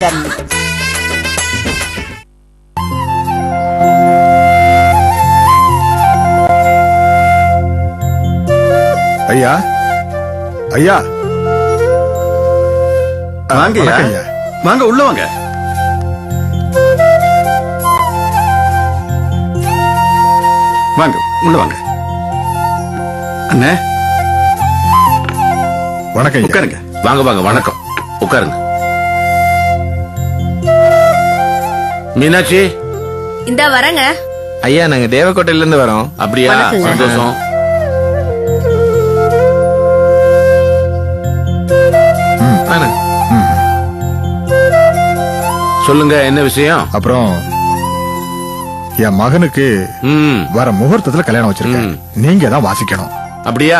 ஐயா ஐயா வாங்க ஐயா, வாங்க உள்ள வாங்க. வாங்க உள்ள வாங்க. அண்ணே வணக்கம். உட்காருங்க. வாங்க வாங்க. வணக்கம். உட்காருங்க. மீனாட்சி. இந்த வரங்க ஐயா, நாங்க தேவக்கோட்டையில இருந்து வரோம். அப்படியா? சந்தோஷம். சொல்லுங்க, என்ன விஷயம்? அப்புறம் என் மகனுக்கு வர முகூர்த்தத்துல கல்யாணம் வச்சிருக்கேன். நீங்க தான் வாசிக்கணும். அப்படியா?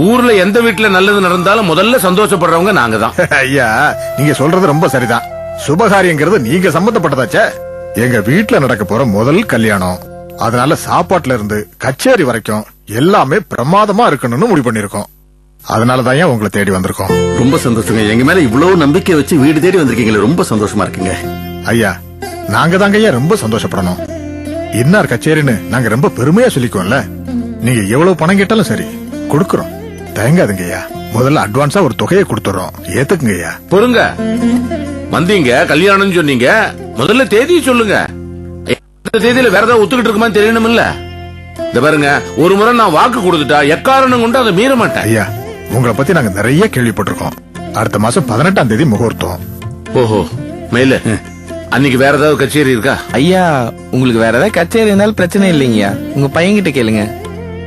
ஊர்ல எந்த வீட்டுல நல்லது நடந்தாலும் முதல்ல சந்தோஷப்படுறவங்க நாங்க தான். ஐயா, நீங்க சொல்றது ரொம்ப சரிதான். சுபகாரியங்கிறது நீங்க சம்பந்தப்பட்டதாச்சே. எங்க வீட்டுல நடக்க போற முதல் கல்யாணம். அதனால சாப்பாட்டுல இருந்து கச்சேரி வரைக்கும் எல்லாமே பிரமாதமா இருக்கணும்னு முடிவு பண்ணிருக்கோம். அதனாலதான் ஏன் உங்களை தேடி வந்திருக்கோம். ரொம்ப சந்தோஷங்க. எங்க மேல இவ்வளவு நம்பிக்கை வச்சு வீடு தேடி வந்திருக்கீங்களே, ரொம்ப சந்தோஷமா இருக்குங்க. ஐயா, நாங்க தாங்க ஐயா ரொம்ப சந்தோஷப்படணும். இன்னார் கச்சேரின்னு நாங்க ரொம்ப பெருமையா சொல்லிக்குவோம்ல. நீங்க எவ்வளவு பணம் கேட்டாலும் சரி கொடுக்கறோம். தயங்காதுங்க ஐயா. முதல்ல அட்வான்ஸா ஒரு தொகையை கொடுத்துறோம். ஏத்துக்குங்க ஐயா. பொறுங்க. வந்தீங்க, கல்யாணம் சொன்னீங்க, முதல்ல தேதி சொல்லுங்க. தேதியில வேற ஏதாவது ஒத்துக்கிட்டு இருக்குமா தெரியணும் இல்ல. இந்த பாருங்க, ஒரு முறை நான் வாக்கு கொடுத்துட்டா எக்காரணம் கொண்டு அதை மீற மாட்டேன். ஐயா, உங்களை பத்தி நாங்க நிறைய கேள்விப்பட்டிருக்கோம். அடுத்த மாசம் 18ஆம் தேதி முகூர்த்தம். ஓஹோ, மேல அன்னைக்கு வேற ஏதாவது கச்சேரி இருக்கா? ஐயா, உங்களுக்கு வேற ஏதாவது கச்சேரி இருந்தாலும் பிரச்சனை இல்லைங்கய்யா. உங்க பையன்கிட்ட கேளுங்க.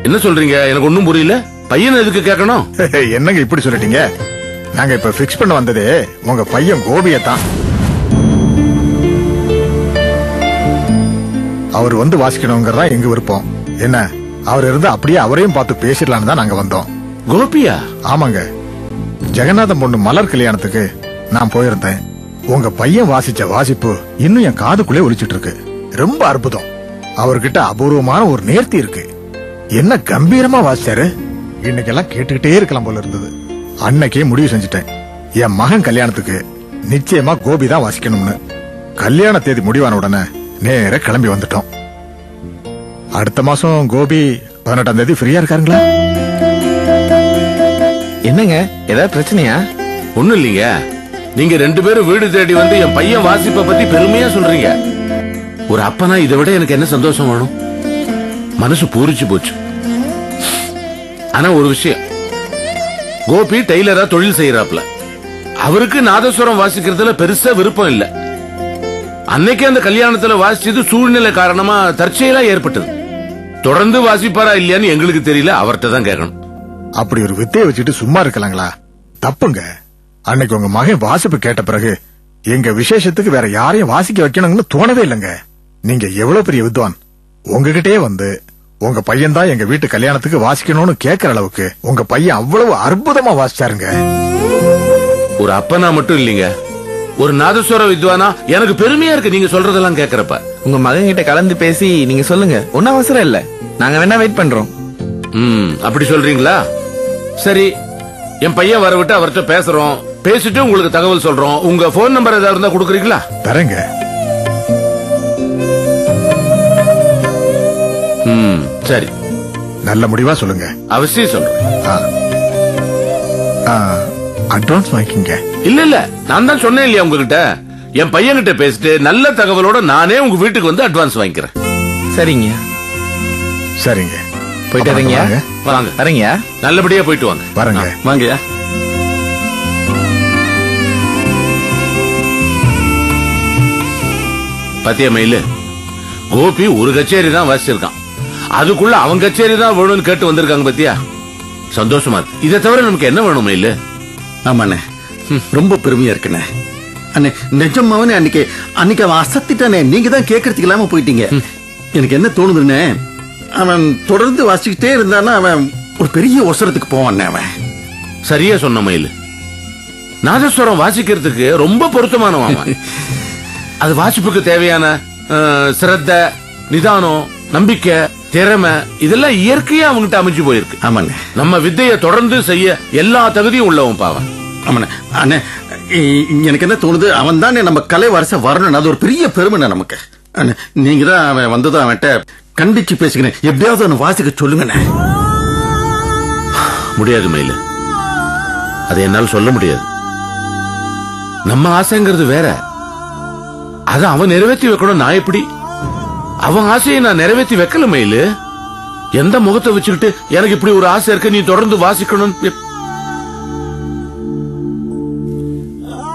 என்ன சொல்றீங்க? எனக்கு ஒண்ணும் புரியல. பையன் எதுக்கு கேட்கணும்? என்னங்க இப்படி சொல்லிட்டீங்க? நாங்க இப்ப பிக்ஸ் பண்ண வந்ததே உங்க பையன் கோபியத்தான். அவர் வந்து வாசிக்கணுங்கிறதா எங்க விருப்பம். என்ன, அவர் இருந்து அப்படியே அவரையும் பார்த்து பேசிடலான்னு தான் நாங்க வந்தோம். கோபியா? ஆமாங்க. ஜெகநாதம் பொண்ணு மலர் கல்யாணத்துக்கு நான் போயிருந்தேன். உங்க பையன் வாசிச்ச வாசிப்பு இன்னும் என் காதுக்குள்ளே ஒலிச்சிட்டு இருக்கு. ரொம்ப அற்புதம். அவர்கிட்ட அபூர்வமான ஒரு நேர்த்தி இருக்கு. என்ன கம்பீரமா வாசிச்சாரு. இன்னைக்கெல்லாம் கேட்டுக்கிட்டே இருக்கலாம் போல இருந்தது. அன்னைக்கே முடிவு செஞ்சுட்டேன், என் மகன் கல்யாணத்துக்கு நிச்சயமா கோபி தான் வாசிக்கணும்னு. கல்யாண தேதி முடிவான உடனே நேர கிளம்பி வந்துட்டோம். அடுத்த மாசம் கோபி 18ஆம் தேதி ஃப்ரீயா இருக்காருங்களா? என்னங்க, ஏதாவது பிரச்சனையா? ஒண்ணும் இல்லீங்க. நீங்க ரெண்டு பேரும் வீடு தேடி வந்து என் பையன் வாசிப்பை பத்தி பெருமையா சொல்றீங்க. ஒரு அப்பனா இதை விட எனக்கு என்ன சந்தோஷம் வேணும்? மனசு பூரிச்சு போச்சு. ஆனா ஒரு விஷயம், கோபி டெய்லரா தொழில் செய்யறாப்ல. அவருக்கு நாதஸ்வரம் வாசிக்கிறதுல பெருசா விருப்பம் இல்ல. அன்னைக்கு அந்த கல்யாணத்துல வாசிச்சது சூழ்நிலை காரணமா தற்செயலா ஏற்பட்டது. தொடர்ந்து வாசிப்பாரா இல்லையான்னு எங்களுக்கு தெரியல. அவர்கிட்ட தான் கேட்கணும். அப்படி ஒரு வித்தையை வச்சுட்டு சும்மா இருக்கலாங்களா? தப்புங்க. அன்னைக்கு உங்க மகன் வாசிப்பு கேட்ட பிறகு எங்க விசேஷத்துக்கு வேற யாரையும் வாசிக்க வைக்கணும்னு தோணவே இல்லைங்க. நீங்க எவ்வளவு பெரிய வித்வான். உங்ககிட்டயே வந்து உங்க பையன் தான் எங்க வீட்டு கல்யாணத்துக்கு வாசிக்கணும்னு கேட்கற அளவுக்கு உங்க பையன் அவ்வளவு அற்புதமா வாசிச்சாருங்க. ஒரு அப்பனா மட்டும் இல்லீங்க, ஒரு நாதஸ்வர வித்வானா எனக்கு பெருமையா இருக்கு நீங்க சொல்றதெல்லாம் கேக்குறப்ப. உங்க மகன் கிட்ட கலந்து பேசி நீங்க சொல்லுங்க. ஒன்னும் அவசரம் இல்ல. நாங்க வேணா வெயிட் பண்றோம். அப்படி சொல்றீங்களா? சரி, என் பையன் வரவிட்டு அவர்கிட்ட பேசுறோம். பேசிட்டு உங்களுக்கு தகவல் சொல்றோம். உங்க போன் நம்பர் ஏதாவது இருந்தா கொடுக்குறீங்களா? தரேங்க. சரி, நல்ல முடிவா சொல்லுங்க. அவசியம் சொல்றேன். அட்வான்ஸ் வாங்கிக்கங்க. இல்ல இல்ல, நான் தான் சொன்னேன் இல்லையா உங்ககிட்ட, என் பையன் கிட்ட பேசிட்டு நல்ல தகவலோட நானே உங்க வீட்டுக்கு வந்து அட்வான்ஸ் வாங்கிக்கிறேன். சரிங்க. சரிங்க, போயிட்டு வரீங்க. வாங்க. வரீங்க. நல்லபடியா போயிட்டு வாங்க. வரங்க. வாங்கயா. பத்தியா மயிலு, கோபி ஒரு கச்சேரி தான் வாசிச்சிருக்கான். அதுக்குள்ள அவன் கச்சேரி தான் வேணும்னு கேட்டு வந்திருக்காங்க. பத்தியா, சந்தோஷமா இருக்கு. இதை தவிர நமக்கு என்ன வேணும் மயிலு? ஆமாண்ணே, ரொம்ப பெருமையா இருக்குண்ணே. அண்ணே, நிஜமாவே அன்னைக்கு அவன் அசத்திட்டானே. நீங்க தான் கேட்கறதுக்கு இல்லாம போயிட்டீங்க. எனக்கு என்ன தோணுதுன்னு, அவன் தொடர்ந்து வாசிக்கிட்டே இருந்தானா அவன் ஒரு பெரிய ஒசரத்துக்கு போவான். அவன் சரியா சொன்ன மயிலு. நாதஸ்வரம் வாசிக்கிறதுக்கு ரொம்ப பொருத்தமானவன். அது வாசிப்புக்கு தேவையான சிரத்த, நிதானம், நம்பிக்கை, திறமை இதெல்லாம் இயற்கையா அவங்கிட்ட அமைஞ்சு போயிருக்கு. ஆமாண்ணே, நம்ம வித்தைய தொடர்ந்து செய்ய எல்லா தகுதியும் உள்ளவன் பாவன். ஆமாண்ணே. அண்ணே, எனக்கு என்ன தோணுது, அவன் தானே நம்ம கலை வாரிச வரணும். அது ஒரு பெரிய பெருமை நமக்கு. அண்ணே, நீங்க தான் அவன் வந்ததும் அவன்கிட்ட கண்டிச்சு பேசுகிறேன். எப்படியாவது அவனை வாசிக்க சொல்லுங்கண்ணே. முடியாது மயிலு, அதை என்னால் சொல்ல முடியாது. நம்ம ஆசைங்கிறது வேற, அத அவன் நிறைவேற்றி வைக்கணும். நான் எப்படி அவன் ஆசையை நான் நிறைவேற்றி வைக்கல மயிலு. எந்த முகத்தை வச்சுக்கிட்டு எனக்கு இப்படி ஒரு ஆசை இருக்கு, நீ தொடர்ந்து வாசிக்கணும்.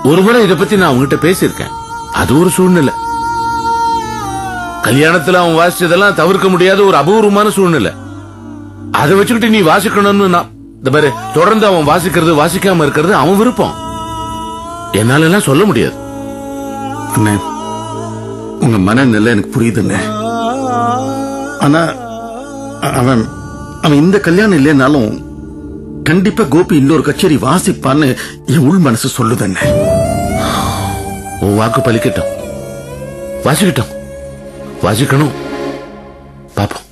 ஒரு முறை இதை பத்தி நான் அவங்ககிட்ட பேசியிருக்கேன். அது ஒரு சூழ்நிலை. கல்யாணத்துல அவன் வாசிச்சதெல்லாம் தவிர்க்க முடியாத ஒரு அபூர்வமான சூழ்நிலை. அதை வச்சுக்கிட்டு நீ வாசிக்கணும்னு நான் இந்த மாதிரி தொடர்ந்து அவன் வாசிக்கிறது வாசிக்காம இருக்கிறது அவன் விருப்பம். என்னால எல்லாம் சொல்ல முடியாது. அண்ணே, உங்க மனநிலை எனக்கு புரியுதுண்ணே. ஆனா அவன் இந்த கல்யாணம் இல்லைனாலும் கண்டிப்பா கோபி இன்னொரு கச்சேரி வாசிப்பான்னு என் உள் மனசு சொல்லுதண்ணே. உன் வாக்கு பலிக்கட்டும், வாசிக்கட்டும், வாசிக்கணும், பாப்போம்.